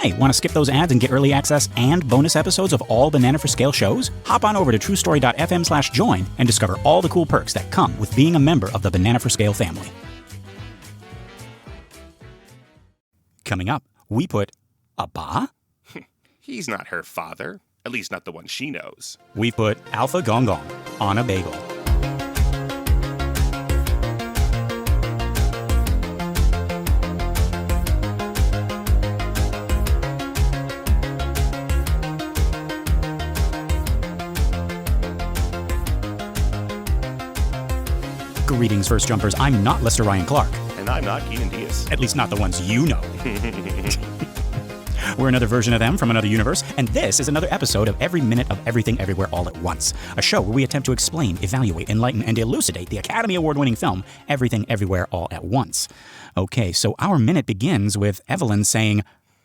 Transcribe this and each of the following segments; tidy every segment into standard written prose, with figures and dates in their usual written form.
Hey, want to skip those ads and get early access and bonus episodes of all Banana for Scale shows? Hop on over to truestory.fm/join and discover all the cool perks that come with being a member of the Banana for Scale family. Coming up, we put Abba. He's not her father. At least not the one she knows. We put Alpha Gong Gong on a bagel. Greetings, First Jumpers. I'm not Lester Ryan Clark. And I'm not Keenan Diaz. At least not the ones you know. We're another version of them from another universe, and this is another episode of Every Minute of Everything Everywhere All at Once, a show where we attempt to explain, evaluate, enlighten, and elucidate the Academy Award-winning film Everything Everywhere All at Once. Okay, so our minute begins with Evelyn saying,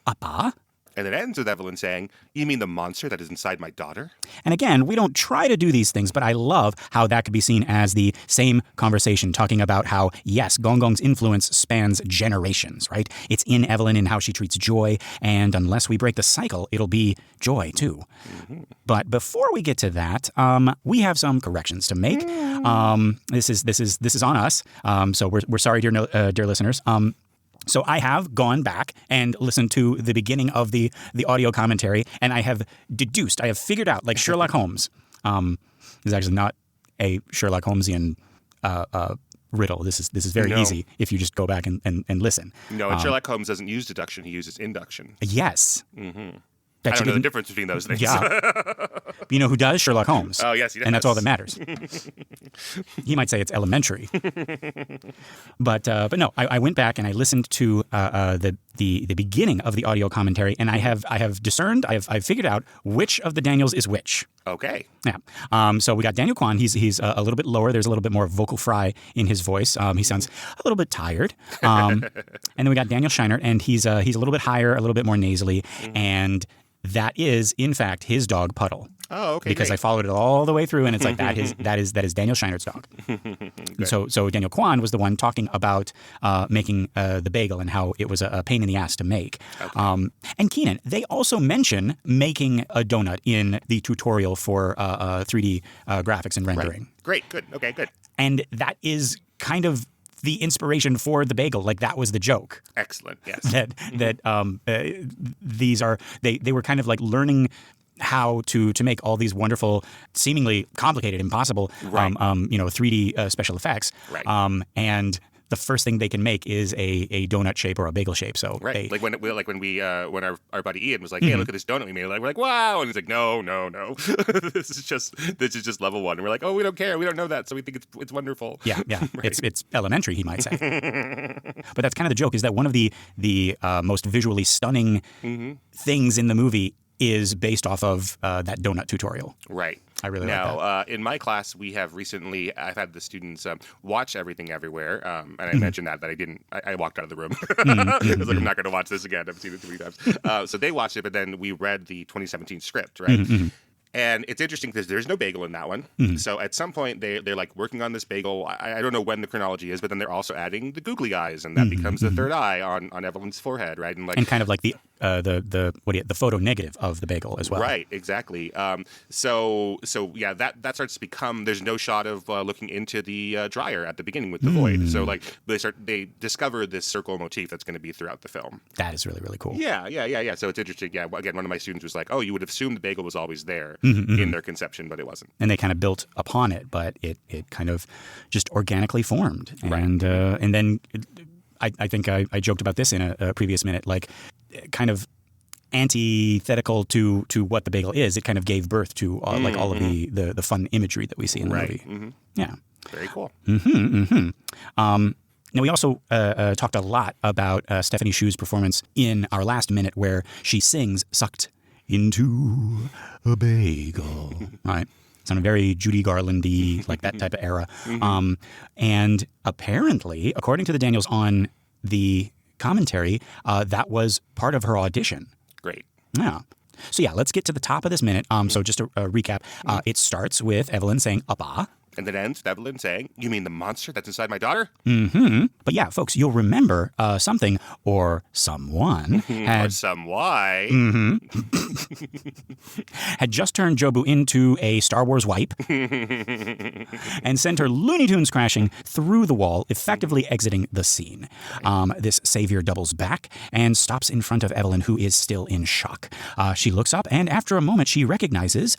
Abba? And it ends with Evelyn saying, you mean the monster that is inside my daughter? And again, we don't try to do these things, but I love how that could be seen as the same conversation, talking about how, yes, Gong Gong's influence spans generations, right? It's in Evelyn in how she treats Joy, and unless we break the cycle, it'll be Joy, too. Mm-hmm. But before we get to that, we have some corrections to make. This is on us, so we're sorry, dear listeners. So I have gone back and listened to the beginning of the audio commentary, and I have figured out, like Sherlock Holmes. Is actually not a Sherlock Holmesian riddle. This is very easy if you just go back and listen. No, and Sherlock Holmes doesn't use deduction; he uses induction. Yes. Mm-hmm. I don't know the difference between those things. Yeah. You know who does? Sherlock Holmes. Oh, yes, he does. And that's all that matters. He might say it's elementary. But no, I went back and I listened to the beginning of the audio commentary, and I have discerned, I've figured out which of the Daniels is which. Okay. Yeah. So we got Daniel Kwan. He's a little bit lower. There's a little bit more vocal fry in his voice. He sounds a little bit tired. And then we got Daniel Scheinert, and he's a little bit higher, a little bit more nasally, and that is, in fact, his dog Puddle. Oh, okay. Because great. I followed it all the way through, and it's like that is Daniel Scheinert's dog. So Daniel Kwan was the one talking about making the bagel and how it was a pain in the ass to make. Okay. And Keenan, they also mention making a donut in the tutorial for 3D graphics and rendering. Right. Great. Good. Okay. Good. And that is kind of the inspiration for the bagel. Like, that was the joke. Excellent. Yes. These are they were kind of like learning how to make all these wonderful, seemingly complicated, impossible, 3D special effects. Right. And the first thing they can make is a donut shape or a bagel shape. So right, when our buddy Ian was like, "Hey, look at this donut we made," we're like, "Wow!" And he's like, "No, this is just level one." And we're like, "Oh, we don't care, we don't know that, so we think it's wonderful." Yeah, right. It's elementary, he might say. But that's kind of the joke, is that one of the most visually stunning things in the movie is based off of that donut tutorial. Right. I really like that. Now, in my class, I've had the students watch Everything Everywhere, and I mentioned that I walked out of the room. I was like, I'm not going to watch this again. I've seen it 3 times. So they watched it, but then we read the 2017 script, right? And it's interesting because there's no bagel in that one. So at some point, they're like working on this bagel. I don't know when the chronology is, but then they're also adding the googly eyes, and that becomes the third eye on Evelyn's forehead, right? And kind of like the photo negative of the bagel as well. Right, exactly. So yeah, that starts to become. There's no shot of looking into the dryer at the beginning with the void. So like they discover this circle motif that's going to be throughout the film. That is really, really cool. Yeah. So it's interesting. Yeah, again, one of my students was like, "Oh, you would have assumed the bagel was always there in their conception, but it wasn't." And they kind of built upon it, but it kind of just organically formed. Right. And then I think I joked about this in a previous minute, like kind of antithetical to what the bagel is. It kind of gave birth to like all of the fun imagery that we see in the movie. Yeah. Very cool. Now, we also talked a lot about Stephanie Shu's performance in our last minute, where she sings "Sucked into a Bagel." All right. Sounded very Judy Garland-y, like that type of era. And apparently, according to the Daniels on the commentary, that was part of her audition. Great. Yeah. So yeah, let's get to the top of this minute. So just to recap, it starts with Evelyn saying "Abba." And then ends with Evelyn saying, "You mean the monster that's inside my daughter?" But yeah, folks, you'll remember something or someone Or some why. had just turned Jobu into a Star Wars wipe and sent her Looney Tunes crashing through the wall, effectively exiting the scene. This savior doubles back and stops in front of Evelyn, who is still in shock. She looks up, and after a moment, she recognizes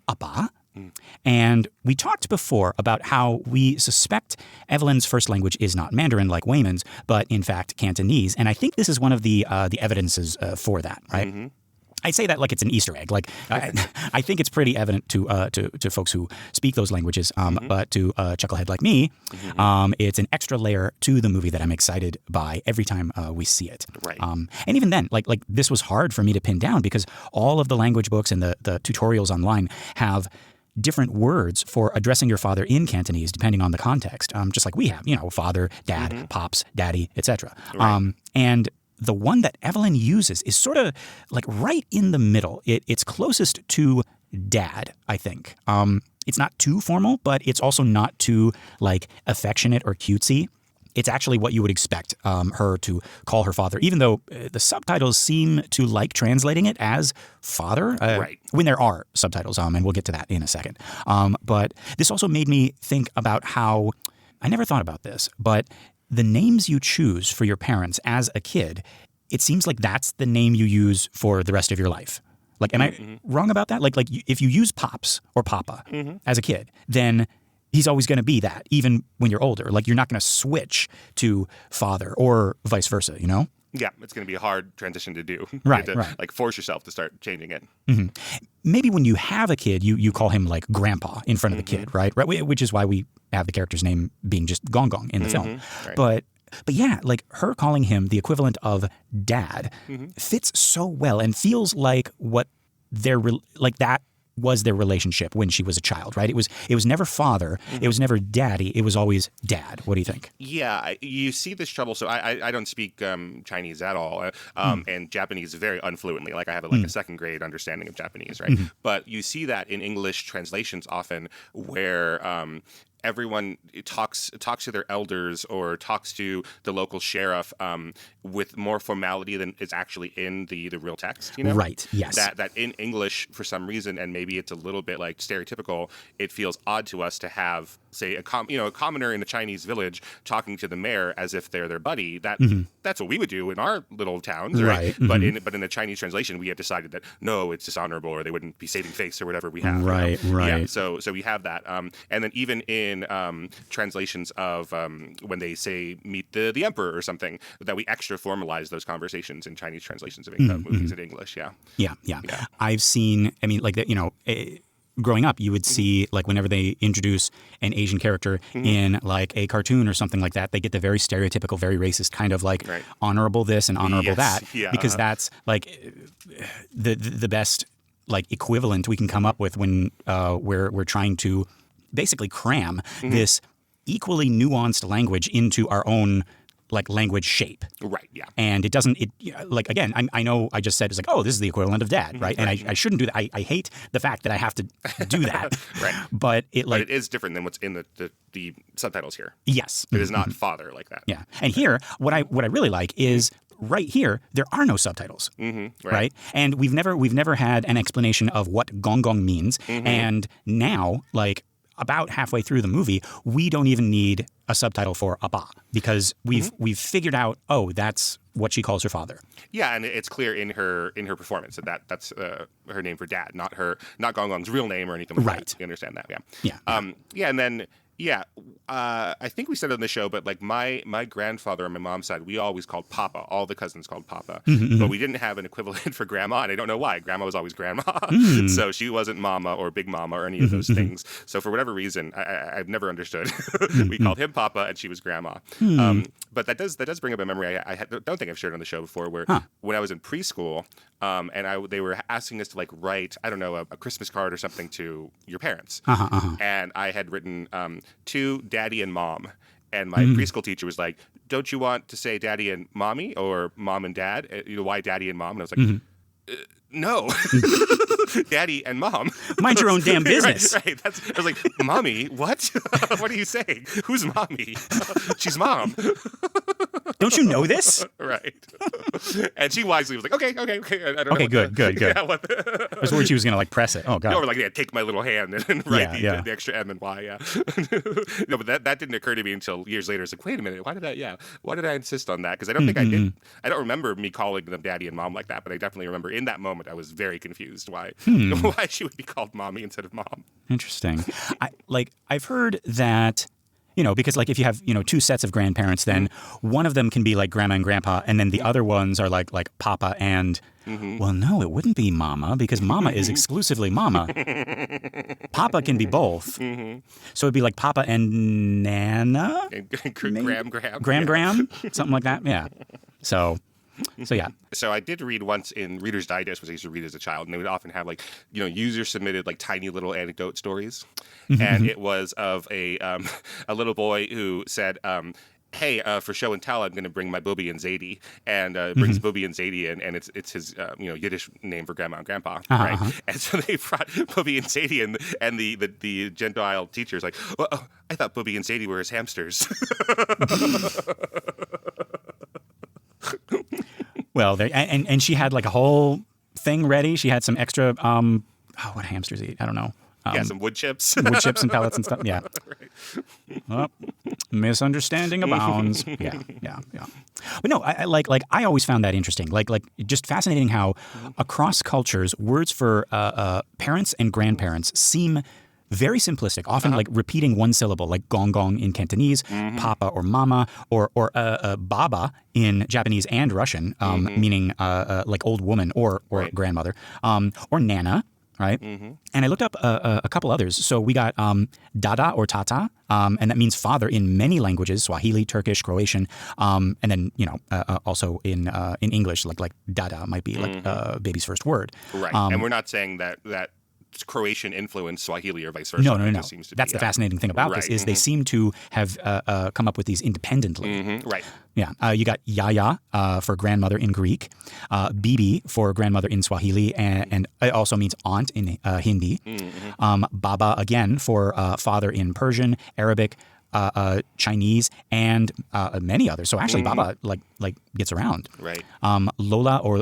Abba. And we talked before about how we suspect Evelyn's first language is not Mandarin like Wayman's, but in fact Cantonese. And I think this is one of the evidences for that, right? I say that like it's an Easter egg. Like I think it's pretty evident to folks who speak those languages, but to a chucklehead like me, it's an extra layer to the movie that I'm excited by every time we see it. Right. And even then, like this was hard for me to pin down because all of the language books and the tutorials online have different words for addressing your father in Cantonese, depending on the context, just like we have, father, dad, pops, daddy, etc. Right. And the one that Evelyn uses is sort of like right in the middle. It's closest to dad, I think. It's not too formal, but it's also not too like affectionate or cutesy. It's actually what you would expect her to call her father, even though the subtitles seem to like translating it as father, Right. when there are subtitles, and we'll get to that in a second. But this also made me think about how, I never thought about this, but the names you choose for your parents as a kid, it seems like that's the name you use for the rest of your life. Like, am I wrong about that? Like if you use Pops or Papa as a kid, then he's always going to be that, even when you're older. Like, you're not going to switch to father or vice versa, Yeah, it's going to be a hard transition to do. Right, You have to, right. like, force yourself to start changing it. Maybe when you have a kid, you call him like grandpa in front of the kid, right? Which is why we have the character's name being just Gong Gong in the film. Right. But yeah, like her calling him the equivalent of dad fits so well and feels like what like that was their relationship when she was a child, right? It was never father, it was never daddy, it was always dad. What do you think? Yeah, you see this trouble. So I don't speak Chinese at all, and Japanese very unfluently. Like I have a second grade understanding of Japanese, right? But you see that in English translations often, where everyone talks to their elders or talks to the local sheriff with more formality than is actually in the real text. Right. Yes. That in English, for some reason, and maybe it's a little bit like stereotypical, it feels odd to us to have, say, a commoner in a Chinese village talking to the mayor as if they're their buddy. That's what we would do in our little towns, right? But in the Chinese translation, we have decided that no, it's dishonorable, or they wouldn't be saving face, or whatever we have. Right. Yeah, so we have that, and then even in translations of when they say meet the emperor or something, that we extra formalize those conversations in Chinese translations of movies in English. Yeah. I've seen, I mean, like that, growing up, you would see, like, whenever they introduce an Asian character in, like, a cartoon or something like that, they get the very stereotypical, very racist kind of, like, honorable this and honorable that. Yeah. Because that's, like, the best, like, equivalent we can come up with when we're trying to basically cram this equally nuanced language into our own, like, language shape. Right, yeah. And it doesn't, like, again, I know I just said, it's like, oh, this is the equivalent of dad, right? And I shouldn't do that. I hate the fact that I have to do that. Right. But But it is different than what's in the subtitles here. Yes. It is not father like that. Yeah. And here, what I really like is right here, there are no subtitles, right? And we've never had an explanation of what Gong Gong means. And now, like, about halfway through the movie, we don't even need a subtitle for Abba, because we've figured out, oh, that's what she calls her father. Yeah, and it's clear in her performance that's her name for dad, not Gong Gong's real name or anything like that. You understand that? Yeah. Yeah. And then I think we said it on the show, but like my grandfather on my mom's side, we always called Papa. All the cousins called Papa, but we didn't have an equivalent for Grandma, and I don't know why. Grandma was always Grandma, so she wasn't Mama or Big Mama or any of those things. So for whatever reason, I've never understood. We called him Papa, and she was Grandma. But that does bring up a memory I don't think I've shared on the show before, where when I was in preschool, and they were asking us to, like, write, I don't know, a Christmas card or something to your parents, and I had written to Daddy and Mom, and my preschool teacher was like, "Don't you want to say Daddy and Mommy or Mom and Dad? Why Daddy and Mom?" And I was like, no, Daddy and Mom. Mind your own damn business. Right. I was like, Mommy, what? What are you saying? Who's Mommy? She's Mom. Don't you know this? Right. And she wisely was like, okay. I don't know. Okay, good. Yeah, I was worried she was going to like press it. Oh, God. Or like, take my little hand and write the extra M and Y. Yeah. No, but that didn't occur to me until years later. It's like, wait a minute, why did I insist on that? Because I don't think I did. I don't remember me calling them Daddy and Mom like that, but I definitely remember in that moment I was very confused why she would be called Mommy instead of Mom. Interesting. I've heard that, because like if you have, two sets of grandparents, then one of them can be like grandma and grandpa, and then the other ones are like Papa and, well, no, it wouldn't be Mama, because Mama is exclusively Mama. Papa can be both. So it'd be like Papa and Nana? And Graham. Graham? Something like that? Yeah. So yeah. So I did read once in Reader's Digest, which I used to read as a child, and they would often have user submitted like tiny little anecdote stories, and it was of a little boy who said, hey, for show and tell, I'm going to bring my Booby and Zadie, and brings Booby and Zadie in, and it's his Yiddish name for grandma and grandpa, right? And so they brought Booby and Zadie, and the Gentile teacher's like, well, I thought Booby and Zadie were his hamsters. Well, and she had like a whole thing ready. She had some extra, what hamsters eat? I don't know. Some wood chips. Wood chips and pellets and stuff. Yeah. Right. Oh, misunderstanding abounds. Yeah. But no, I always found that interesting. Like just fascinating how across cultures, words for parents and grandparents seem very simplistic, often like repeating one syllable, like gong gong in Cantonese, papa or mama, or baba in Japanese and Russian, meaning like old woman or grandmother, or nana, right? And I looked up a couple others. So we got dada or tata, and that means father in many languages, Swahili, Turkish, Croatian, and then also in English, like dada might be like baby's first word. Right, and we're not saying that Croatian influence Swahili or vice versa. No. That's the fascinating thing about this is they seem to have come up with these independently. Right. Yeah. You got yaya for grandmother in Greek, bibi for grandmother in Swahili, and it also means aunt in Hindi. Baba again for father in Persian, Arabic, Chinese, and many others. So actually, Baba like gets around. Right. Lola or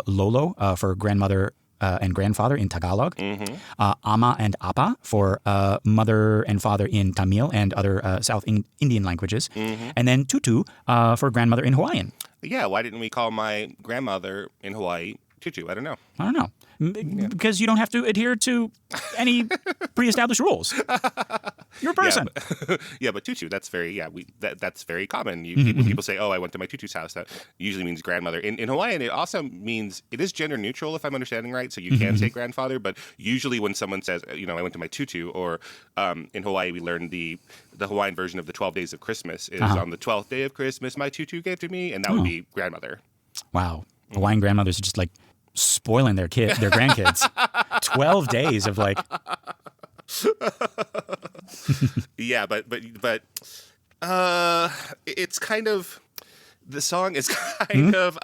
Lolo for grandmother and grandfather in Tagalog, ama and apa for mother and father in Tamil and other South Indian languages, and then tutu for grandmother in Hawaiian. Yeah, why didn't we call my grandmother in Hawaii Tutu? I don't know. Because you don't have to adhere to any pre-established rules. You're a person. Yeah, but tutu, that's very that's very common. When people say, "Oh, I went to my tutu's house," that usually means grandmother. In Hawaiian, it also means it is gender neutral, if I'm understanding right. So you can say grandfather, but usually when someone says, "I went to my tutu," or in Hawaii, we learned the Hawaiian version of the 12 Days of Christmas is on the 12th day of Christmas, my tutu gave to me, and that would be grandmother. Wow, Hawaiian grandmothers are just like spoiling their grandkids. 12 days of like. Yeah, but it's kind of, the song is kind of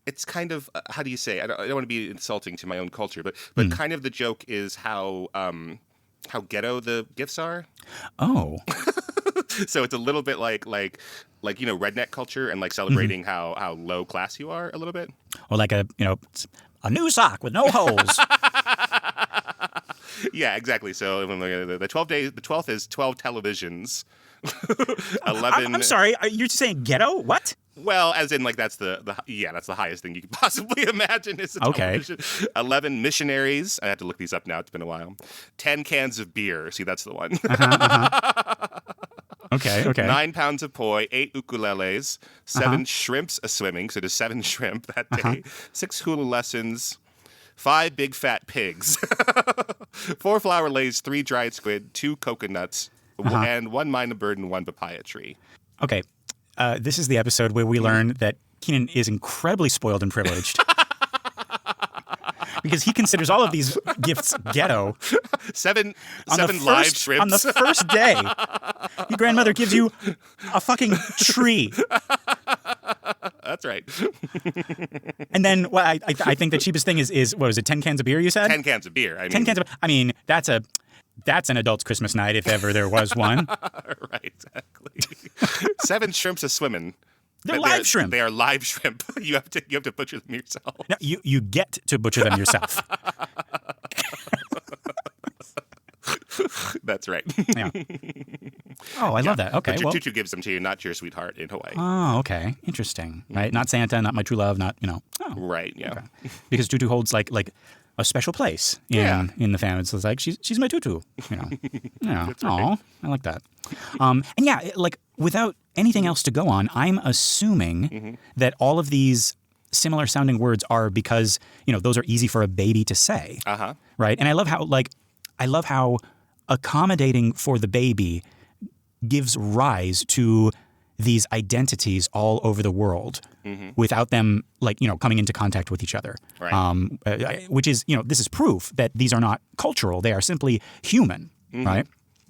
it's kind of how do you say? I don't want to be insulting to my own culture, but kind of the joke is how ghetto the gifts are. Oh. So it's a little bit like redneck culture and like celebrating how low class you are a little bit. Or like a new sock with no holes. Yeah, exactly. So the 12th is 12 televisions. 11. I'm sorry. You're saying ghetto? What? Well, as in like that's the highest thing you could possibly imagine is a television. 11 missionaries. I have to look these up now. It's been a while. 10 cans of beer. See, that's the one. Okay. 9 pounds of poi, 8 ukuleles, 7 shrimps a swimming, so there's 7 shrimp that day, 6 hula lessons, 5 big fat pigs, 4 flower lays, 3 dried squid, 2 coconuts, and 1 minor bird and 1 papaya tree. Okay, this is the episode where we learn that Keenan is incredibly spoiled and privileged. Because he considers all of these gifts ghetto. Seven live shrimps. On the first day, your grandmother gives you a fucking tree. That's right. And then I think the cheapest thing is what was it, 10 cans of beer you said? 10 cans of beer. 10 cans of, I mean, that's an adult's Christmas night if ever there was one. Right, exactly. 7 shrimps a swimming. They're live shrimp. They are live shrimp. You have to butcher them yourself. No, you get to butcher them yourself. That's right. Yeah. Oh, I love that. Okay. But well, Tutu gives them to you, not your sweetheart in Hawaii. Oh, okay. Interesting. Right? Not Santa, not my true love, not, Oh, right, yeah. okay. Because Tutu holds like a special place in the family. So it's like she's my Tutu, Yeah. That's right. Aw, I like that. And yeah, like without anything else to go on, I'm assuming that all of these similar sounding words are because, those are easy for a baby to say. Uh-huh. Right? And I love how accommodating for the baby gives rise to these identities all over the world without them coming into contact with each other. Right. Which is, this is proof that these are not cultural. They are simply human, right?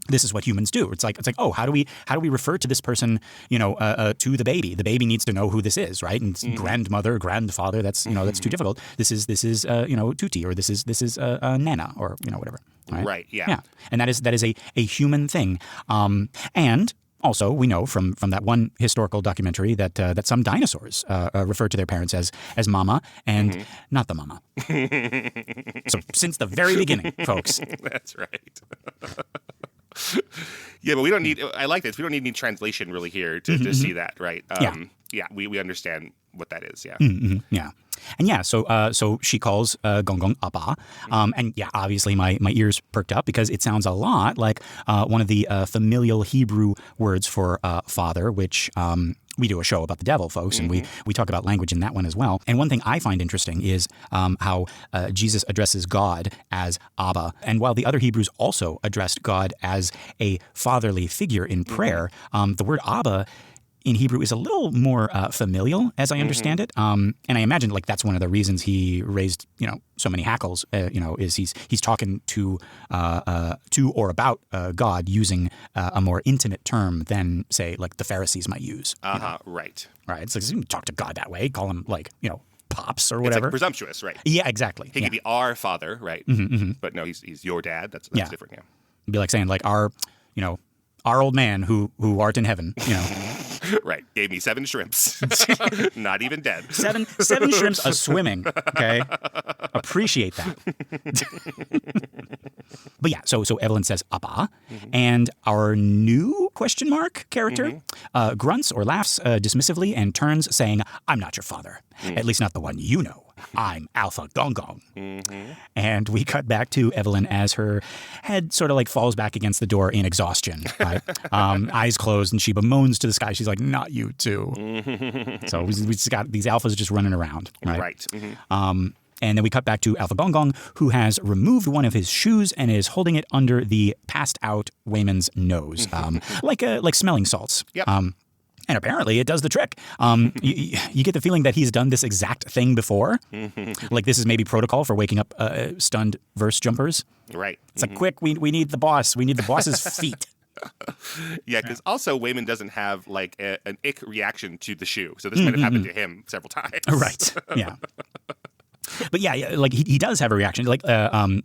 This is what humans do. It's like, oh, how do we refer to this person, to the baby? The baby needs to know who this is, right? And it's grandmother, grandfather, that's, that's too difficult. This is Tuti, or this is Nana, or, whatever. Right, yeah. Yeah. And that is a human thing. And also, we know from that one historical documentary that some dinosaurs refer to their parents as mama and not the mama. So since the very beginning, folks. That's right. Yeah, but we don't need. I like this. We don't need any translation really here to see that, right? Yeah, we understand what that is. Yeah. Yeah. And yeah, so she calls Gong Gong Abba. And yeah, obviously my ears perked up because it sounds a lot like one of the familial Hebrew words for father, which we do a show about the devil, folks, and we talk about language in that one as well. And one thing I find interesting is how Jesus addresses God as Abba. And while the other Hebrews also addressed God as a fatherly figure in prayer, the word Abba in Hebrew is a little more familial, as I understand it. And I imagine that's one of the reasons he raised, so many hackles, is he's talking to or about God using a more intimate term than, say, like the Pharisees might use. Right. Right. It's like, you can talk to God that way, call him pops or whatever. It's like presumptuous, right? Yeah, exactly. He could be our father, right? But no, he's your dad. That's different, yeah. It'd be like saying our old man who art in heaven, Right. Gave me 7 shrimps. Not even dead. 7 shrimps a swimming. Okay. Appreciate that. But yeah, so Evelyn says Abba, and our new question mark character grunts or laughs dismissively and turns, saying, "I'm not your father. At least not the one you know. I'm Alpha Gong Gong." And we cut back to Evelyn as her head sort of falls back against the door in exhaustion. Right? Eyes closed, and she bemoans to the sky. She's like, "Not you too." So we just got these alphas just running around. Right. And then we cut back to Alpha Gong Gong, who has removed one of his shoes and is holding it under the passed out Wayman's nose, like smelling salts. Yep. And apparently it does the trick. You get the feeling that he's done this exact thing before. Like this is maybe protocol for waking up stunned verse jumpers. Right. It's like, quick, we need the boss. We need the boss's feet. Yeah, because also Wayman doesn't have an ick reaction to the shoe. So this might have happened to him several times. Right. Yeah. But yeah, he does have a reaction,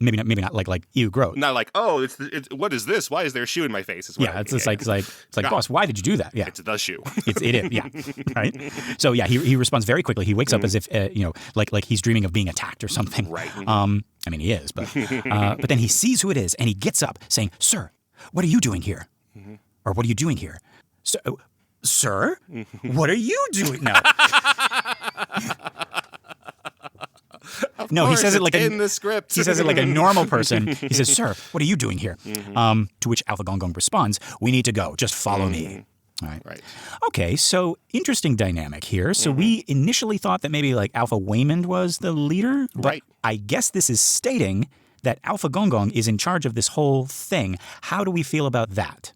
maybe not like ew, gross. Not like, oh, it's what is this? Why is there a shoe in my face? Is what yeah, it's like boss, why did you do that? Yeah, it's the shoe. It is, yeah, right. So yeah, he responds very quickly. He wakes up as if like he's dreaming of being attacked or something. Right. I mean he is, but then he sees who it is and he gets up, saying, "Sir, what are you doing here? Or what are you doing here, sir? What are you doing now?" No, he says it like in the script. He says it like a normal person. He says, "Sir, what are you doing here?" To which Alpha Gong Gong responds, "We need to go. Just follow me." All right. Right. Okay, so interesting dynamic here. So we initially thought that maybe Alpha Waymond was the leader, but right. I guess this is stating that Alpha Gong Gong is in charge of this whole thing. How do we feel about that?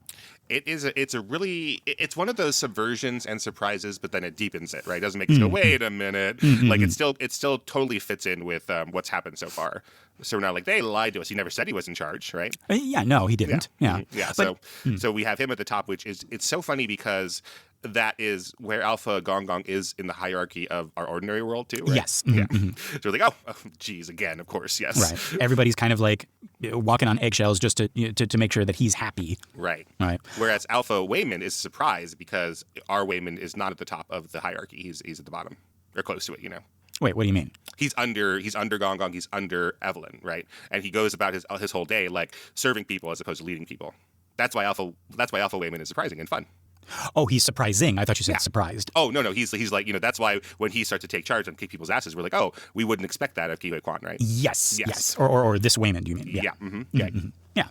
It's one of those subversions and surprises, but then it deepens it, right? It doesn't make us go, wait a minute. It still totally fits in with what's happened so far. So we're not like, they lied to us. He never said he was in charge, right? Yeah, no, he didn't. Yeah. Yeah. So we have him at the top, which is, it's so funny because that is where Alpha Gong Gong is in the hierarchy of our ordinary world too, right? Yes. Yeah. So we're like, oh, geez, again, of course, yes. Right. Everybody's kind of like walking on eggshells just to make sure that he's happy. Right. Right. Whereas Alpha Wayman is surprised because our Wayman is not at the top of the hierarchy. He's at the bottom or close to it, Wait, what do you mean? He's under Gong Gong. He's under Evelyn, right? And he goes about his whole day like serving people as opposed to leading people. That's why Alpha Wayman is surprising and fun. Oh, he's surprising. I thought you said surprised. Oh, no. He's like, that's why when he starts to take charge and kick people's asses, we're like, oh, we wouldn't expect that of Kiwi Kwan, right? Yes. Or this Wayman, do you mean? Yeah. Yeah.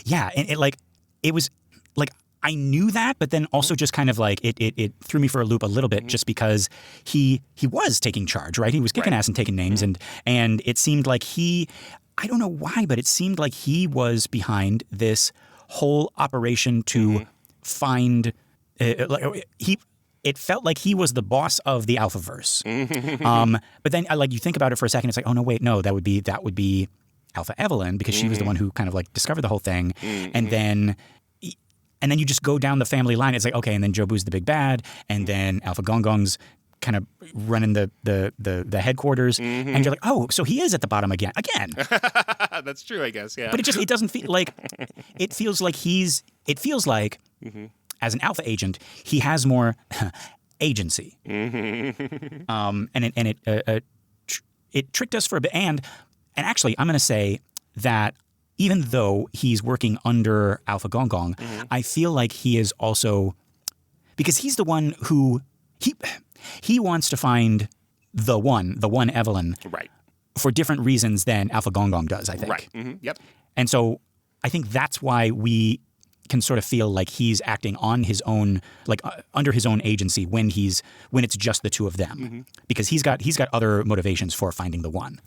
Yeah. And it was like, I knew that, but then also just kind of like it threw me for a loop a little bit just because he was taking charge, right? He was kicking ass and taking names. And it seemed like I don't know why, but it seemed like he was behind this whole operation to find it felt like he was the boss of the Alphaverse. But then you think about it for a second, it's like, oh no, wait, no, that would be Alpha Evelyn because she was the one who kind of like discovered the whole thing. And then you just go down the family line. It's like, okay, and then Jobu's the big bad, and then Alpha Gong Gong's kind of running the headquarters, and you're like, oh, so he is at the bottom again. That's true, I guess. Yeah. But it doesn't feel like it feels like as an Alpha agent, he has more agency. And it tricked us for a bit. And actually, I'm going to say that even though he's working under Alpha Gong Gong, I feel like he is also, because he's the one who he wants to find the one Evelyn, right, for different reasons than Alpha Gong Gong does, I think. Right. Yep. And so I think that's why we can sort of feel like he's acting on his own, like under his own agency when it's just the two of them, because he's got other motivations for finding the one.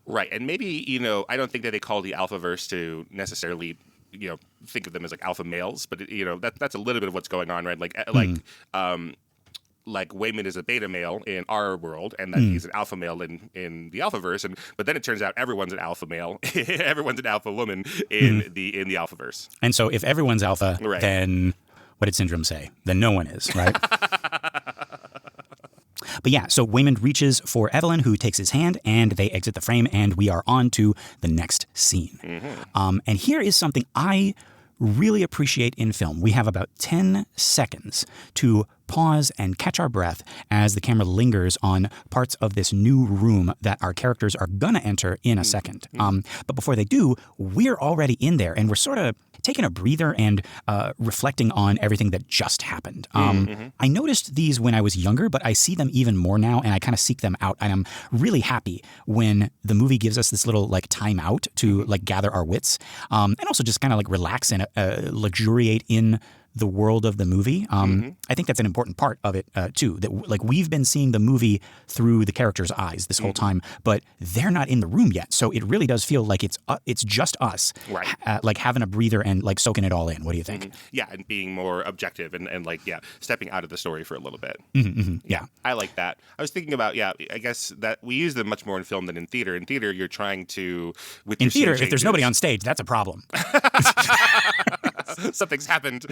Right. And maybe, I don't think that they call the Alphaverse to necessarily, think of them as like alpha males, but that's a little bit of what's going on, right? Like Wayman is a beta male in our world, and that he's an alpha male in the Alphaverse, but then it turns out everyone's an alpha male, everyone's an alpha woman in the Alphaverse. And so if everyone's alpha, then what did Syndrome say? Then no one is, right? But yeah, so Wayman reaches for Evelyn, who takes his hand, and they exit the frame, and we are on to the next scene. And here is something I really appreciate in film. We have about 10 seconds to pause and catch our breath as the camera lingers on parts of this new room that our characters are going to enter in a second. But before they do, we're already in there, and we're sort of taking a breather and reflecting on everything that just happened. I noticed these when I was younger, but I see them even more now, and I kind of seek them out. And I'm really happy when the movie gives us this little like time out to like gather our wits, and also just kind of like relax and luxuriate in the world of the movie. I think that's an important part of it too. That like we've been seeing the movie through the characters' eyes this whole time, but they're not in the room yet. So it really does feel like it's just us, right? Like having a breather and like soaking it all in. What do you think? Yeah, and being more objective and like stepping out of the story for a little bit. Yeah, I like that. I was thinking about I guess that we use them much more in film than in theater. In theater, you're trying to in theater if there's nobody on stage, that's a problem. Something's happened.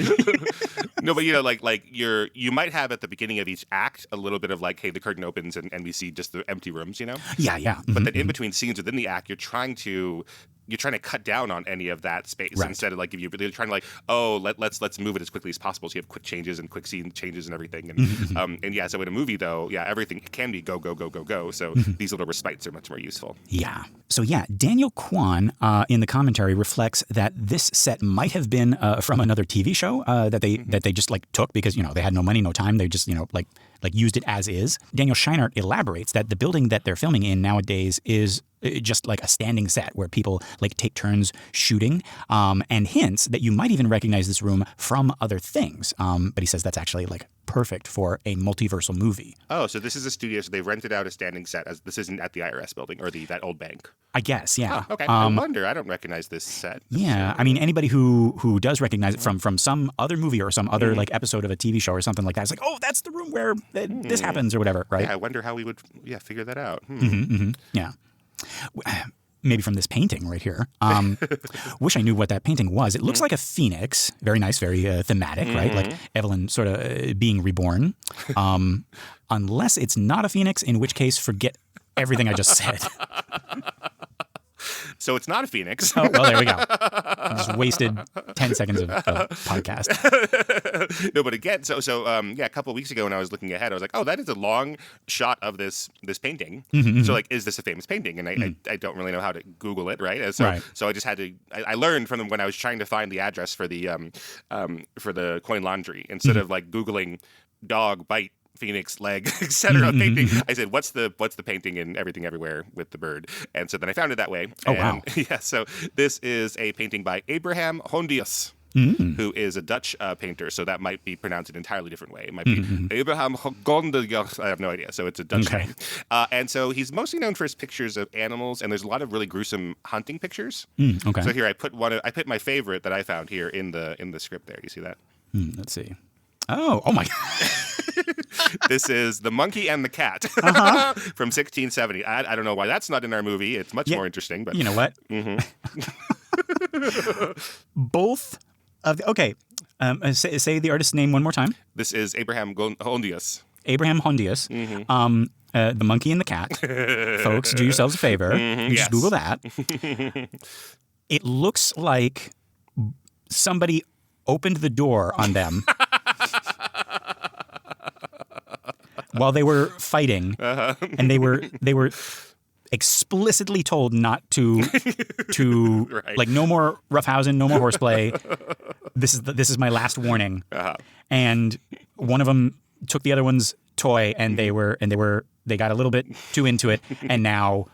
No, but you might have at the beginning of each act a little bit of like, hey, the curtain opens and we see just the empty rooms, Yeah. But then in between scenes within the act, you're trying to cut down on any of that space instead of like if you're trying to like, oh, let's move it as quickly as possible so you have quick changes and quick scene changes and everything. And so in a movie though, everything can be go go go go go. So these little respites are much more useful. Yeah. So Daniel Kwan in the commentary reflects that this set might have been from another TV show that they just like took because they had no money, no time. They just like used it as is. Daniel Scheinert elaborates that the building that they're filming in nowadays is just like a standing set where people like take turns shooting, and hints that you might even recognize this room from other things. But he says that's actually like perfect for a multiversal movie. Oh, so this is a studio, so they've rented out a standing set. As this isn't at the IRS building or that old bank. I guess, yeah. Oh, okay. I wonder. I don't recognize this set. Yeah, I mean, anybody who does recognize it from some other movie or some other like episode of a TV show or something like that, it's like, oh, that's the room where this happens or whatever, right? Yeah, I wonder how we would figure that out. Yeah. maybe from this painting right here. Wish I knew what that painting was. It looks like a phoenix. Very nice, very thematic, right? Like Evelyn sort of being reborn. Unless it's not a phoenix, in which case forget everything I just said. So it's not a phoenix. Oh, well, there we go. I just wasted 10 seconds of podcast. No, but again, so a couple of weeks ago when I was looking ahead, I was like, oh, that is a long shot of this painting. So like, is this a famous painting? And I don't really know how to Google it, right? And so I just had to. I learned from them when I was trying to find the address for the coin laundry instead of like Googling dog bite phoenix leg, etc. painting. I said, what's the painting in Everything Everywhere with the bird? And so then I found it that way. Oh, wow. Yeah, so this is a painting by Abraham Hondius, who is a Dutch painter. So that might be pronounced an entirely different way. It might be Abraham Hondius. I have no idea. So it's a Dutch name. And so he's mostly known for his pictures of animals, and there's a lot of really gruesome hunting pictures. Okay. So here I put my favorite that I found here in the script there. Do you see that? Let's see. Oh my God. This is The Monkey and the Cat from 1670. I don't know why that's not in our movie. It's much more interesting. But you know what? Both of the... Okay. Say the artist's name one more time. This is Abraham Hondius. Abraham Hondius. The Monkey and the Cat. Folks, do yourselves a favor. Just Google that. It looks like somebody opened the door on them while they were fighting, and they were explicitly told not to right. Like, no more roughhousing, no more horseplay. This is my last warning. And one of them took the other one's toy, and they got a little bit too into it, and now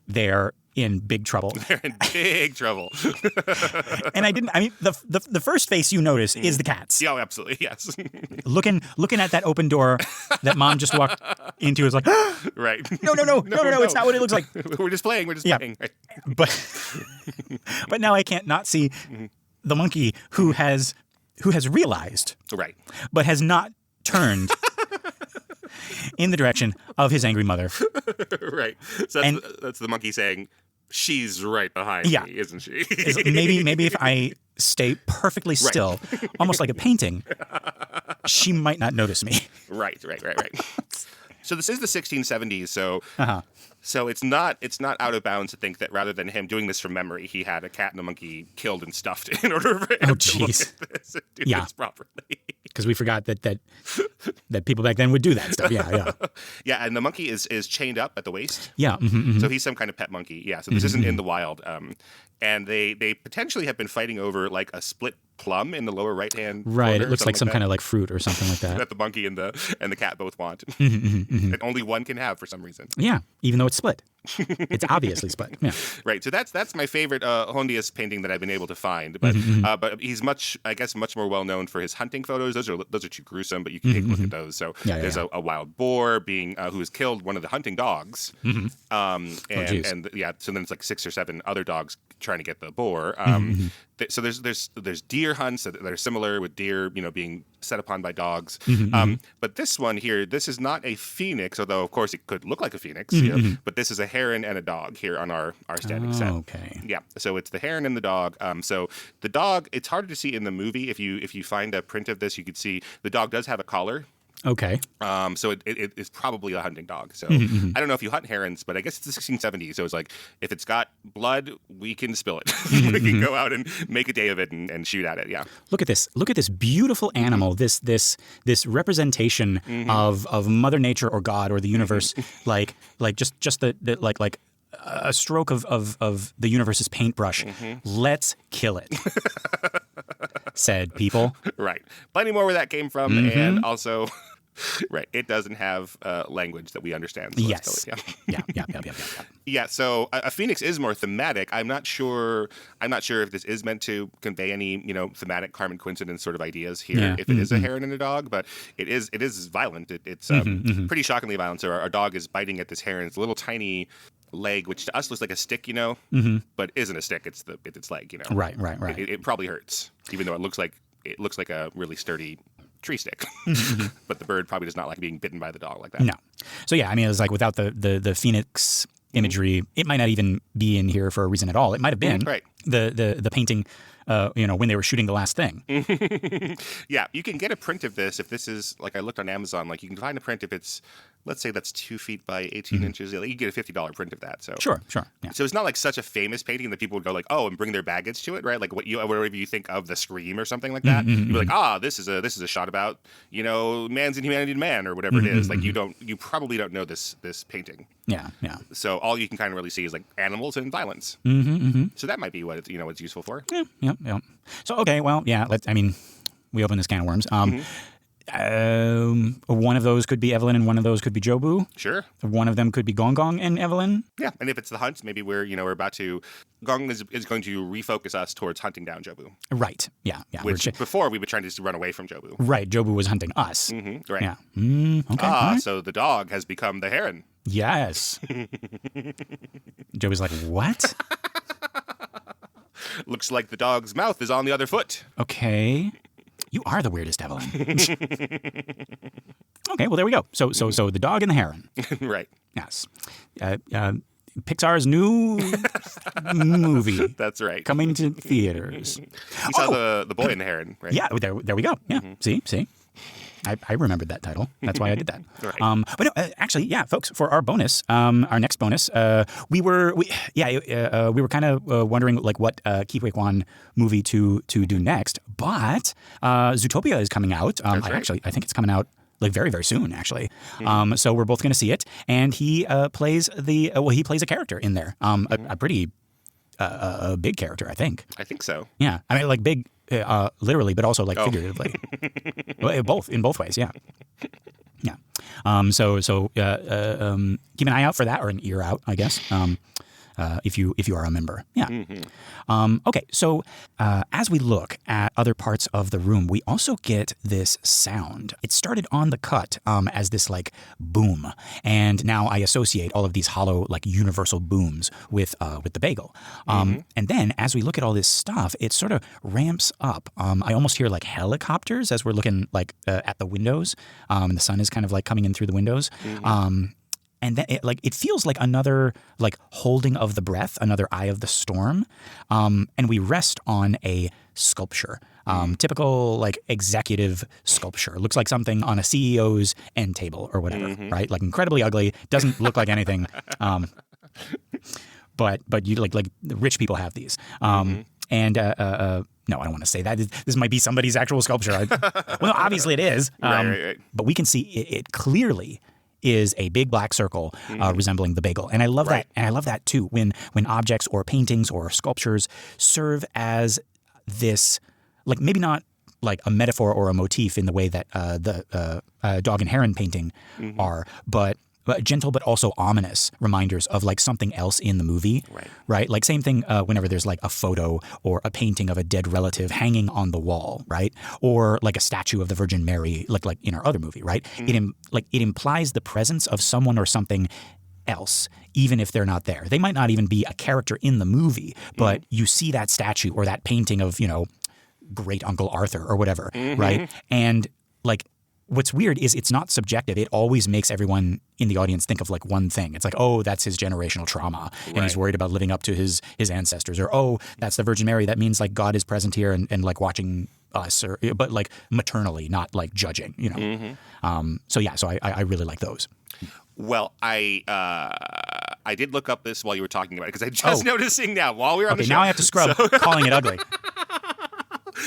they're in big trouble. They're in big trouble. And the first face you notice is the cat's. Yeah, absolutely, yes. Looking at that open door that Mom just walked into is like, right. No, it's not what it looks like. We're just playing. Playing. Right. But now I can't not see the monkey who has realized, right, but has not turned in the direction of his angry mother. Right. So that's the monkey saying, she's right behind me, isn't she? maybe if I stay perfectly still, almost like a painting, she might not notice me. Right. So this is the 1670s, so it's not out of bounds to think that rather than him doing this from memory, he had a cat and a monkey killed and stuffed in order for him to look at this and do this properly. Because we forgot that people back then would do that stuff. Yeah. Yeah, and the monkey is chained up at the waist. Yeah. So he's some kind of pet monkey. Yeah, so this isn't in the wild. And they potentially have been fighting over like a split plum in the lower right-hand corner, it looks like some kind of like fruit or something like that. That the monkey and the cat both want. And only one can have for some reason. Yeah, even though it's split. It's obviously split. Yeah. Right. So that's my favorite Hondius painting that I've been able to find. But he's much more well known for his hunting photos. Those are too gruesome, but you can take a look at those. So there's a wild boar being who has killed one of the hunting dogs. So then it's like 6 or 7 other dogs trying to get the boar. So there's deer hunts that are similar with deer, being set upon by dogs. But this one here, this is not a phoenix, although of course it could look like a phoenix. But this is a heron and a dog here on our standing set. Okay. Yeah. So it's the heron and the dog. So the dog, it's harder to see in the movie. If you find a print of this, you could see the dog does have a collar. Okay. So it is probably a hunting dog. So I don't know if you hunt herons, but I guess it's the 1670s. So it's like, if it's got blood, we can spill it. We can go out and make a day of it and shoot at it. Yeah. Look at this. Look at this beautiful animal. This representation of Mother Nature or God or the universe, like just the like a stroke of the universe's paintbrush. Let's kill it. Said people. Right. Plenty more where that came from, and also. Right, it doesn't have language that we understand. So yes. Yeah. Yeah. So a phoenix is more thematic. I'm not sure if this is meant to convey any thematic Carmen coincidence sort of ideas here. Yeah. If it is a heron and a dog, but it is violent. It's pretty shockingly violent. So our dog is biting at this heron's little tiny leg, which to us looks like a stick, but isn't a stick. It's its leg. Right. It probably hurts, even though it looks like a really sturdy tree stick. But the bird probably does not like being bitten by the dog like that. No. So yeah, I mean, it was like without the phoenix imagery. It might not even be in here for a reason at all. It might have been Right. the painting, when they were shooting the last thing. Yeah, you can get a print of this if this is, like, I looked on Amazon, like, you can find a print if it's, let's say that's 2 feet by 18 inches. You get a $50 print of that. So Sure. Yeah. So it's not like such a famous painting that people would go like, oh, and bring their baggage to it, right? Like whatever you think of The Scream or something like that. You'd be like, this is a shot about, man's inhumanity to man or whatever it is. Like you probably don't know this painting. Yeah. So all you can kind of really see is like animals and violence. So that might be what it's useful for. Yeah. So okay, well, yeah. We open this can of worms. One of those could be Evelyn and one of those could be Jobu. Sure. One of them could be Gong and Evelyn. Yeah, and if it's the hunt, maybe we're about to. Gong is going to refocus us towards hunting down Jobu. Right. Yeah. Which before we were trying to just run away from Jobu. Right. Jobu was hunting us. Right. Yeah. Okay. Right. So the dog has become the heron. Yes. Jobu's like, what? Looks like the dog's mouth is on the other foot. Okay. You are the weirdest, Evelyn. Okay, well, there we go. So the dog and the heron. Right. Yes. PIXAR's new movie. That's right. Coming to theaters. You saw the boy and the heron, right? Yeah, there we go. Yeah. See? I remembered that title. That's why I did that. Right. But no, actually, yeah, folks, for our bonus, our next bonus, we were kind of wondering like what Ki Hui Kwan movie to do next. But Zootopia is coming out. Right. I think it's coming out like very, very soon, actually. So we're both going to see it, and he plays he plays a character in there, a pretty big character, I think. I think so. Yeah, I mean, like big. Literally, but also like figuratively, both in both ways. Yeah. So keep an eye out for that, or an ear out, I guess. If you are a member. Yeah. Okay. So as we look at other parts of the room, we also get this sound. It started on the cut as this like boom, and now I associate all of these hollow like universal booms with the bagel. And then as we look at all this stuff, it sort of ramps up. I almost hear like helicopters as we're looking like at the windows, and the sun is kind of like coming in through the windows. And then it feels like another like holding of the breath, another eye of the storm. And we rest on a sculpture, typical like executive sculpture. Looks like something on a CEO's end table or whatever, right? Like incredibly ugly, doesn't look like anything. But you like the rich people have these. And no, I don't want to say that. This might be somebody's actual sculpture. Well, obviously it is. Right. But we can see it clearly is a big black circle resembling the bagel. And I love that. And I love that too, when objects or paintings or sculptures serve as this, like maybe not like a metaphor or a motif in the way that the dog and heron painting are, but gentle but also ominous reminders of like something else in the movie, right? Like same thing whenever there's like a photo or a painting of a dead relative hanging on the wall, right? Or like a statue of the Virgin Mary, like in our other movie, right? It implies the presence of someone or something else, even if they're not there. They might not even be a character in the movie, but you see that statue or that painting of, great Uncle Arthur or whatever, right? And like, what's weird is it's not subjective. It always makes everyone in the audience think of like one thing. It's like, oh, that's his generational trauma, and he's worried about living up to his ancestors. Or, oh, that's the Virgin Mary. That means like God is present here and like watching us, but like maternally, not like judging. So I really like those. Well, I did look up this while you were talking about it because I'm just noticing now while we were on the show. Now I have to scrub calling it ugly.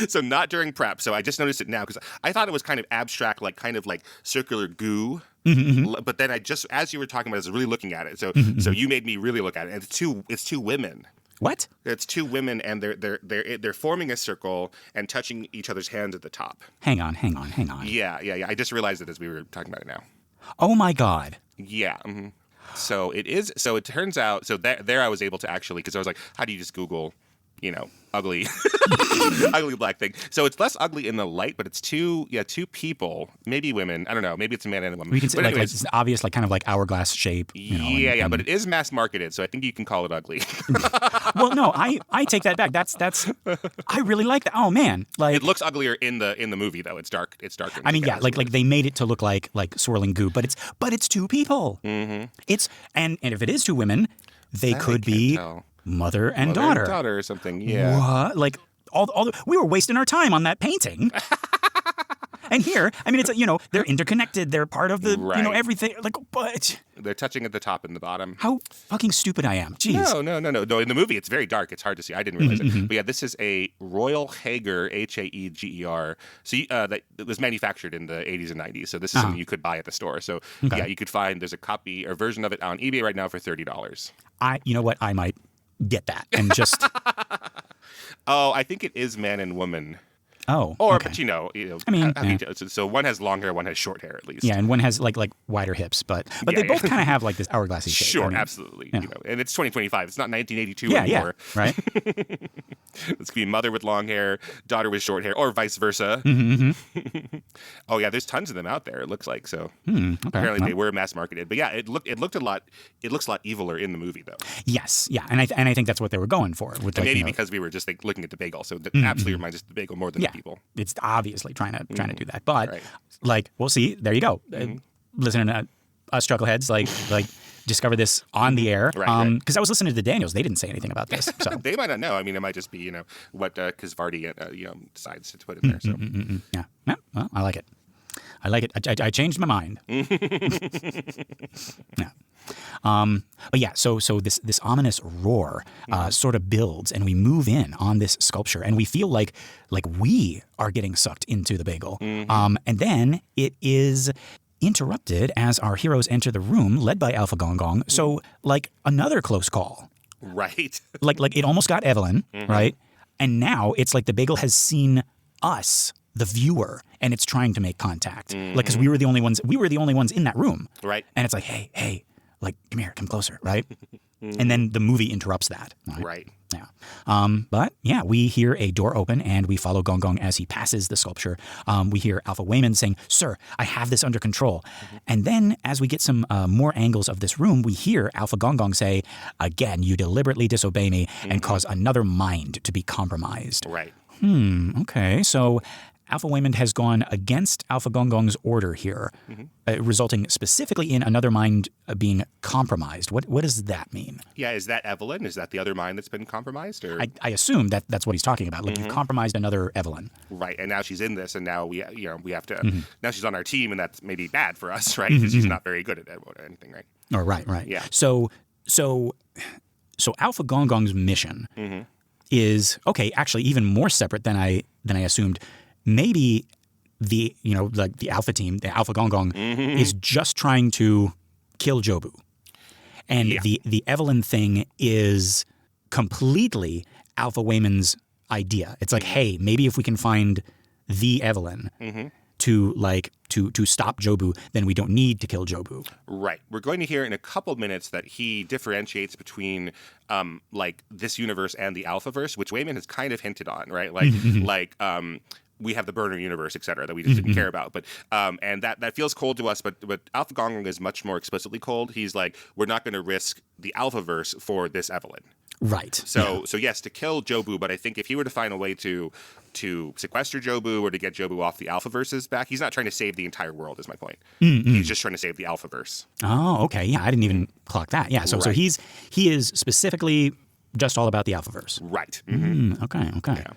So not during prep. So I just noticed it now because I thought it was kind of abstract, like kind of like circular goo. But then as you were talking about it, I was really looking at it. So you made me really look at it. And it's two women. What? It's two women, and they're forming a circle and touching each other's hands at the top. Hang on. Yeah. I just realized it as we were talking about it now. Oh my God. Yeah. So it is. So it turns out. So there I was able to actually, because I was like, how do you just Google ugly, ugly black thing. So it's less ugly in the light, but it's two people, maybe women. I don't know. Maybe it's a man and a woman. We can say like it's obvious, like kind of like hourglass shape. Yeah, but it is mass marketed, so I think you can call it ugly. Well, no, I take that back. That's I really like that. Oh man, like it looks uglier in the movie though. It's dark. It's darker. I mean, yeah, like they made it to look like swirling goo, but it's two people. Mm-hmm. It's and if it is two women, they could be mother and daughter or something. Yeah. What? Like we were wasting our time on that painting. And here, I mean, it's they're interconnected. They're part of the everything. Like, but they're touching at the top and the bottom. How fucking stupid I am. Jeez. No. In the movie, it's very dark. It's hard to see. I didn't realize it. But yeah, this is a Royal Haeger, Haeger. So that it was manufactured in the 80s and 90s. So this is something you could buy at the store. So yeah, you could find there's a copy or version of it on eBay right now for $30. You know what? I might get that and just. Oh, I think it is man and woman. Oh, but I mean, so one has long hair, one has short hair at least. Yeah, and one has like wider hips, but they both kind of have like this hourglassy shape. Sure, absolutely. And it's 2025. It's not 1982 anymore. Yeah, right. It's gonna be mother with long hair, daughter with short hair, or vice versa. Mm-hmm. Oh yeah, there's tons of them out there. It looks like so. Okay. Apparently they were mass marketed, but yeah, it looked a lot. It looks a lot eviler in the movie though. Yes, yeah, and I think that's what they were going for. With maybe because we were just like looking at the bagel, so that absolutely reminds us of the bagel more than the people. It's obviously trying to do that, but like we'll see. There you go. Listening to us chuckleheads like discover this on the air. Because I was listening to the Daniels, they didn't say anything about this. So they might not know. I mean, it might just be what Kasvardi decides to put in there. So yeah. Well, I like it. I changed my mind. Yeah. But yeah, so this ominous roar sort of builds, and we move in on this sculpture, and we feel like we are getting sucked into the bagel. And then it is interrupted as our heroes enter the room, led by Alpha Gong. So like another close call. Right. like it almost got Evelyn, right? And now it's like the bagel has seen us, the viewer, and it's trying to make contact. Like, because we were the only ones in that room. Right. And it's like, hey, like, come here, come closer, right? And then the movie interrupts that. Right. Yeah. But yeah, we hear a door open and we follow Gong as he passes the sculpture. We hear Alpha Wayman saying, "Sir, I have this under control." And then as we get some more angles of this room, we hear Alpha Gong say, "Again, you deliberately disobey me and cause another mind to be compromised." Right. Okay. So Alpha Wayman has gone against Alpha Gong's order here, resulting specifically in another mind being compromised. What does that mean? Yeah, is that Evelyn? Is that the other mind that's been compromised? Or I assume that's what he's talking about. Like you've compromised another Evelyn. Right, and now she's in this, and now we have to. Now she's on our team, and that's maybe bad for us, right? Because she's not very good at anything, right? Oh, right. Yeah. So Alpha Gong's mission is actually even more separate than I assumed. Maybe the Alpha team, the Alpha Gong, is just trying to kill Jobu. And the Evelyn thing is completely Alpha Wayman's idea. It's like, hey, maybe if we can find the Evelyn to stop Jobu, then we don't need to kill Jobu. Right. We're going to hear in a couple minutes that he differentiates between this universe and the Alphaverse, which Wayman has kind of hinted on, right? We have the burner universe, et cetera, that we just didn't care about. But and that feels cold to us, but Alpha Gong is much more explicitly cold. He's like, we're not going to risk the Alphaverse for this Evelyn. Right. So yes, to kill Jobu, but I think if he were to find a way to sequester Jobu or to get Jobu off the Alphaverse's back, he's not trying to save the entire world, is my point. He's just trying to save the Alphaverse. Oh, okay. Yeah, I didn't even clock that. Yeah, so he is specifically just all about the Alphaverse. Right. Okay. Yeah.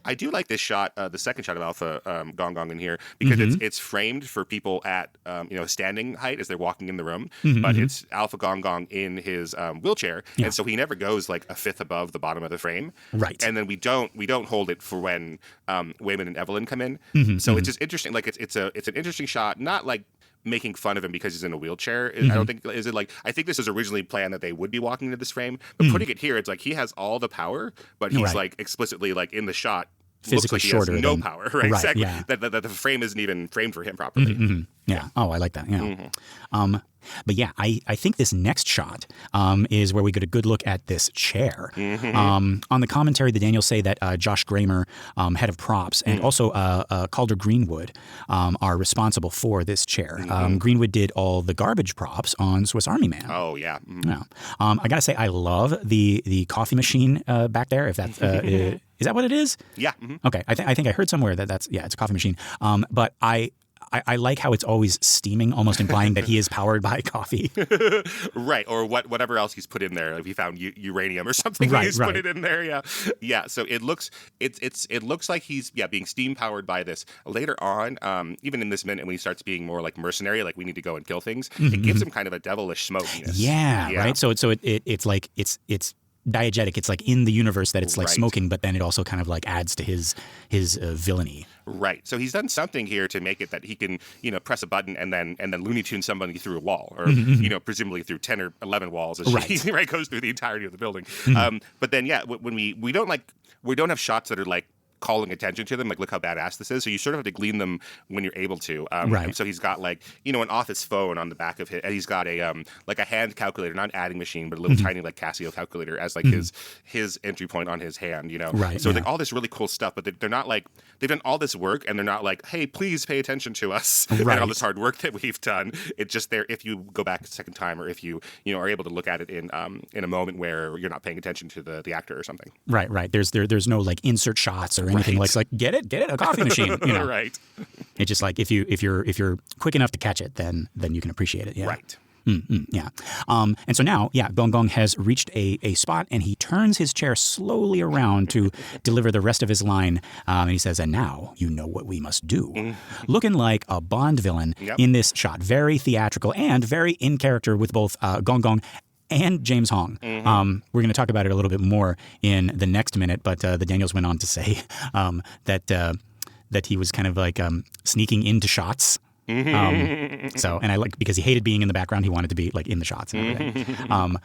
I do like this shot, the second shot of Alpha Gong in here, because it's framed for people at standing height as they're walking in the room, but it's Alpha Gong in his wheelchair, and so he never goes like a fifth above the bottom of the frame. Right. And then we don't hold it for when Wayman and Evelyn come in. So it's just interesting. Like it's an interesting shot, not like making fun of him because he's in a wheelchair. I don't think I think this was originally planned that they would be walking into this frame, but putting it here, it's like he has all the power, but he's like explicitly like in the shot physically looks like shorter, he has no power, right? Exactly. Yeah. That the frame isn't even framed for him properly. Yeah. Oh, I like that. Yeah. But yeah, I think this next shot is where we get a good look at this chair. On the commentary, the Daniels say that Josh Gramer, head of props, and also Calder Greenwood are responsible for this chair. Greenwood did all the garbage props on Swiss Army Man. Oh, yeah. Yeah. I got to say, I love the coffee machine back there, if that's... is that what it is? Yeah. Okay. I think I heard somewhere that it's a coffee machine. But I like how it's always steaming, almost implying that he is powered by coffee. Right, or whatever else he's put in there. If he found uranium or something, he's put it in there. Yeah. So it looks like he's being steam powered by this. Later on, even in this minute when he starts being more like mercenary, like we need to go and kill things, it gives him kind of a devilish smokiness. Yeah. Right. So it's like it's diegetic. It's like in the universe that it's like smoking, but then it also kind of like adds to his villainy. Right. So he's done something here to make it that he can, press a button and then Looney Tune somebody through a wall, or presumably through 10 or 11 walls as he goes through the entirety of the building. But then when we don't have shots that are like calling attention to them, like look how badass this is. So you sort of have to glean them when you're able to. So he's got like an office phone on the back of it, and he's got a like a hand calculator, not an adding machine, but a little tiny like Casio calculator as like his entry point on his hand. So like all this really cool stuff, but they're not like they've done all this work and they're not like, hey, please pay attention to us and all this hard work that we've done. It's just there if you go back a second time, or if you are able to look at it in a moment where you're not paying attention to the actor or something. Right. There's no like insert shots or anything like get it a coffee machine. Right. It's just like if you're quick enough to catch it, then you can appreciate it. Yeah. Right. Yeah. And so now, Gong Gong has reached a spot, and he turns his chair slowly around to deliver the rest of his line. And he says, "And now you know what we must do." Looking like a Bond villain in this shot. Very theatrical and very in character with both Gong Gong and James Hong. We're going to talk about it a little bit more in the next minute, but the Daniels went on to say that he was kind of like sneaking into shots. And I like, because he hated being in the background, he wanted to be like in the shots and everything.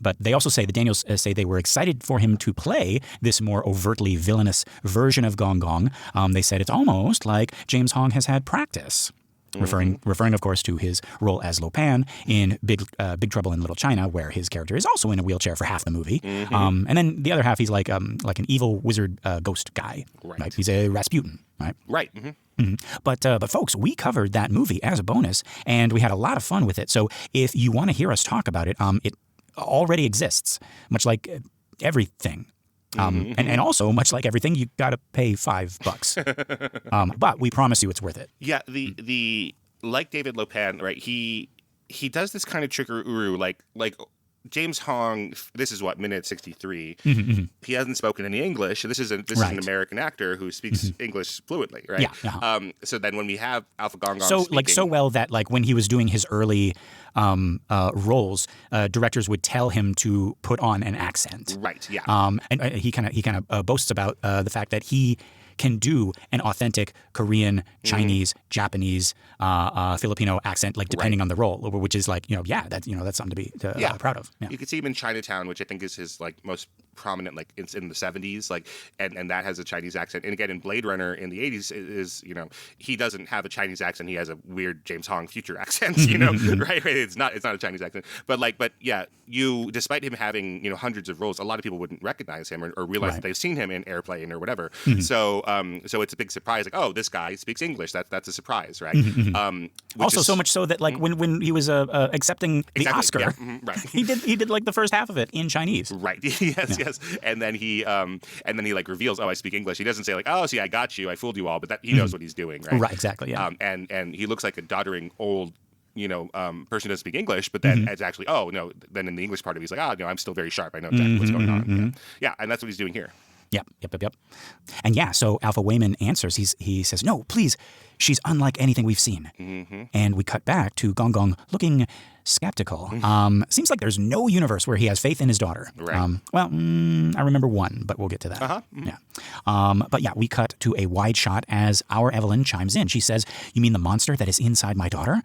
But they also say, the Daniels say they were excited for him to play this more overtly villainous version of Gong Gong. They said it's almost like James Hong has had practice. Referring, of course, to his role as Lo Pan in Big Trouble in Little China, where his character is also in a wheelchair for half the movie. And then the other half, he's like an evil wizard ghost guy. Right? He's a Rasputin. Right. But folks, we covered that movie as a bonus, and we had a lot of fun with it. So if you want to hear us talk about it, it already exists, much like everything. And also, much like everything, you got to pay $5. But we promise you it's worth it. Yeah, the like David Lo Pan, right? He does this kind of trickery, like James Hong. This is what, minute 63. He hasn't spoken any English. This is an American actor who speaks English fluently, right? Yeah. So then when we have Alpha Gong Gong speaking, so well that like when he was doing his early roles, directors would tell him to put on an accent. Right. Yeah. And he kind of boasts about the fact that he can do an authentic Korean, Chinese, Japanese, Filipino accent, like depending on the role, which is like, that's something to be proud of. Yeah. You can see him in Chinatown, which I think is his like most prominent, like it's in the 70s, like, and that has a Chinese accent. And again, in Blade Runner in the 80s is, he doesn't have a Chinese accent. He has a weird James Hong future accent, right? It's not a Chinese accent, but despite him having, hundreds of roles, a lot of people wouldn't recognize him or realize that they've seen him in Airplane or whatever. So it's a big surprise. Like, oh, this guy speaks English. That's a surprise, right? Also, so much so that like when he was accepting the Oscar, he did like the first half of it in Chinese. Right. Yes. And then he like reveals, oh, I speak English. He doesn't say like, oh, see, I got you, I fooled you all, but that he knows what he's doing, right? Right. Exactly. Yeah. And he looks like a doddering old person who doesn't speak English, but then it's actually, oh no, then in the English part of it, he's like, oh no, I'm still very sharp. I know exactly what's going on. Yeah, and that's what he's doing here. Yep. And so Alpha Wayman answers. He says, "No, please, she's unlike anything we've seen." And we cut back to Gong Gong looking skeptical. Seems like there's no universe where he has faith in his daughter. Right. I remember one, but we'll get to that. Yeah. We cut to a wide shot as our Evelyn chimes in. She says, "You mean the monster that is inside my daughter?"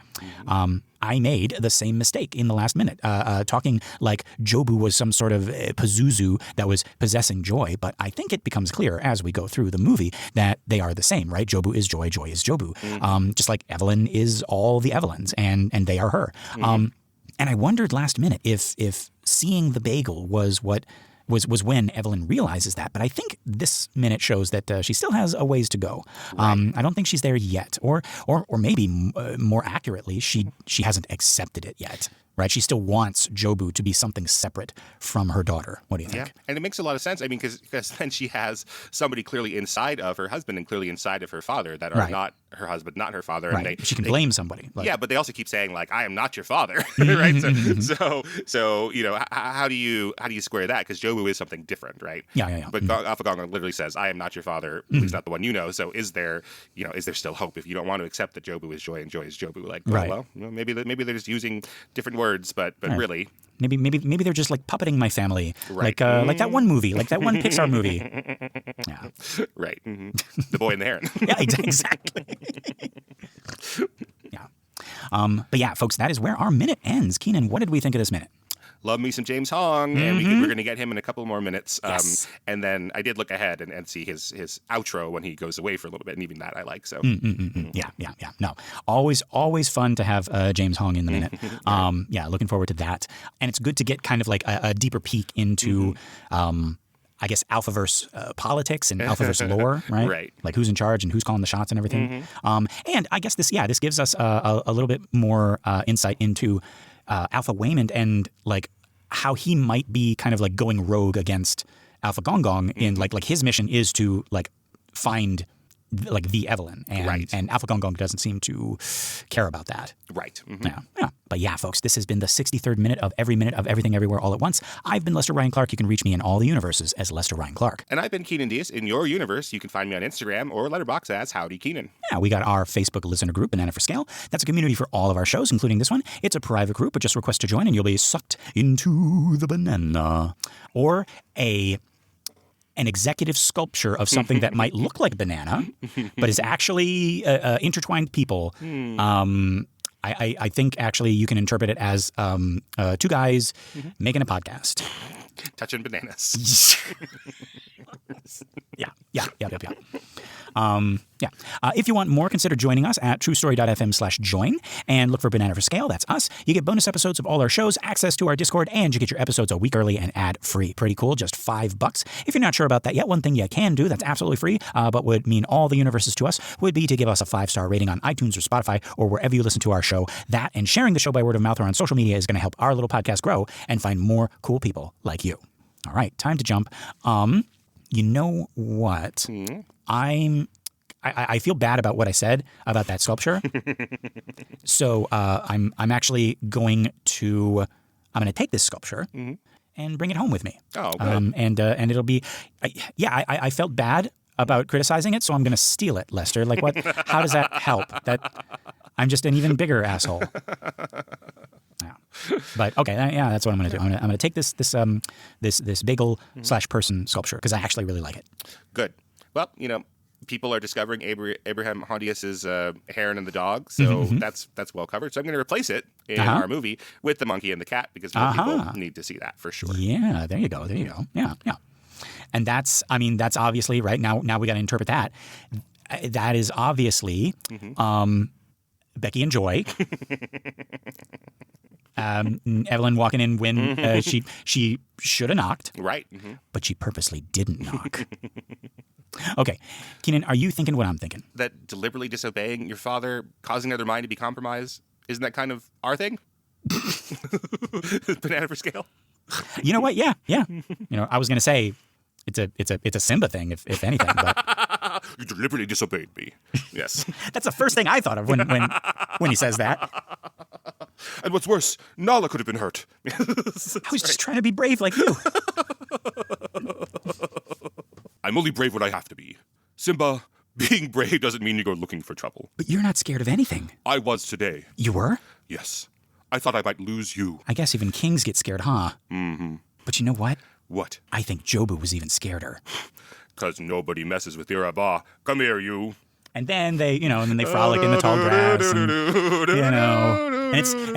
I made the same mistake in the last minute, talking like Jobu was some sort of Pazuzu that was possessing Joy. But I think it becomes clear as we go through the movie that they are the same, right? Jobu is Joy, Joy is Jobu. Jobu, just like Evelyn is all the Evelyns, and they are her. And I wondered last minute if seeing the bagel was what was when Evelyn realizes that. But I think this minute shows that she still has a ways to go. Right. I don't think she's there yet, or maybe more accurately, she hasn't accepted it yet. Right, she still wants Jobu to be something separate from her daughter. What do you think? Yeah, and it makes a lot of sense. I mean, because then she has somebody clearly inside of her husband and clearly inside of her father that are not her husband, not her father. Right. And she can blame somebody. Yeah, but they also keep saying like, "I am not your father," right? So you know, how do you square that? Because Jobu is something different, right? Yeah. But Alpha Gong literally says, "I am not your father. At least not the one you know." So is there still hope if you don't want to accept that Jobu is joy and joy is Jobu? Like, well, maybe they're just using different words, but really. Maybe they're just like puppeting my family, right. like that one movie, like that one PIXAR movie. Yeah, right. The Boy and the Heron. Yeah, exactly. Yeah, but yeah, folks, that is where our minute ends. Keenan, what did we think of this minute? Love me some James Hong, and we're going to get him in a couple more minutes. Yes. And then I did look ahead and see his outro when he goes away for a little bit, and even that I like. So Yeah. No, always fun to have James Hong in the minute. Yeah, looking forward to that. And it's good to get kind of like a deeper peek into, I guess, Alphaverse politics and Alphaverse lore, right? Right. Like who's in charge and who's calling the shots and everything. And I guess this gives us a little bit more insight into Alpha Waymond and like how he might be kind of like going rogue against Alpha Gong in like his mission is to like find like the Evelyn, and Alpha Gong doesn't seem to care about that. Right. Yeah. But yeah, folks, this has been the 63rd minute of Every Minute of Everything Everywhere All at Once. I've been Lester Ryan Clark. You can reach me in all the universes as Lester Ryan Clark. And I've been Keenan Diaz. In your universe, you can find me on Instagram or Letterboxd as Howdy Keenan. Yeah, we got our Facebook listener group, Banana for Scale. That's a community for all of our shows, including this one. It's a private group, but just request to join and you'll be sucked into the banana. Or an executive sculpture of something that might look like banana, but is actually intertwined people. I think actually you can interpret it as two guys making a podcast. Touching bananas. Yeah. If you want more, consider joining us at truestory.fm/join and look for Banana for Scale. That's us. You get bonus episodes of all our shows, access to our Discord, and you get your episodes a week early and ad-free. Pretty cool. Just $5. If you're not sure about that yet, one thing you can do that's absolutely free, but would mean all the universes to us, would be to give us a 5-star rating on iTunes or Spotify or wherever you listen to our show. That and sharing the show by word of mouth or on social media is going to help our little podcast grow and find more cool people like you. All right, time to jump. You know what? I feel bad about what I said about that sculpture. So I'm actually going to take this sculpture and bring it home with me. Oh, good. And it'll be I felt bad about criticizing it, so I'm going to steal it, Lester. Like what? How does that help? That I'm just an even bigger asshole. Yeah. But okay, that's what I'm going to do. I'm going to take this bagel /person sculpture because I actually really like it. Good. Well, people are discovering Abraham Hondius's Heron and the Dog, so that's well covered. So I'm going to replace it in our movie with the monkey and the cat because more people need to see that for sure. Yeah, there you go. Yeah. And that's obviously right now we got to interpret that. That is obviously Becky and Joy. Evelyn walking in when she should have knocked. Right. But she purposely didn't knock. Okay. Keenan, are you thinking what I'm thinking? That deliberately disobeying your father, causing another mind to be compromised, isn't that kind of our thing? Banana for Scale? You know what? Yeah. I was going to say it's a Simba thing, if anything. But you deliberately disobeyed me. Yes. That's the first thing I thought of when he says that. And what's worse, Nala could have been hurt. I was just trying to be brave like you. I'm only brave when I have to be. Simba, being brave doesn't mean you go looking for trouble. But you're not scared of anything. I was today. You were? Yes. I thought I might lose you. I guess even kings get scared, huh? Mm-hmm. But you know what? What? I think Jobu was even scareder. 'Cause nobody messes with your Abba. Come here, you. And then they frolic in the tall grass, and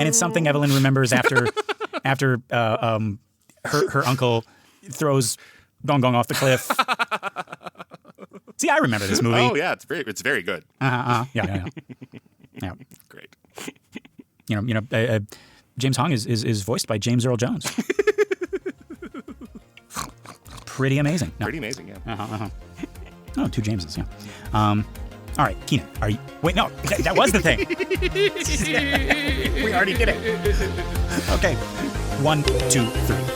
it's something Evelyn remembers after her uncle throws Gong off the cliff. See, I remember this movie. Oh yeah, it's very good. Yeah. Great. James Hong is voiced by James Earl Jones. Pretty amazing. No. Pretty amazing, yeah. Oh, two Jameses, yeah. All right, Keenan, are you... Wait, no, that was the thing. We already did it. Okay, 1, 2, 3.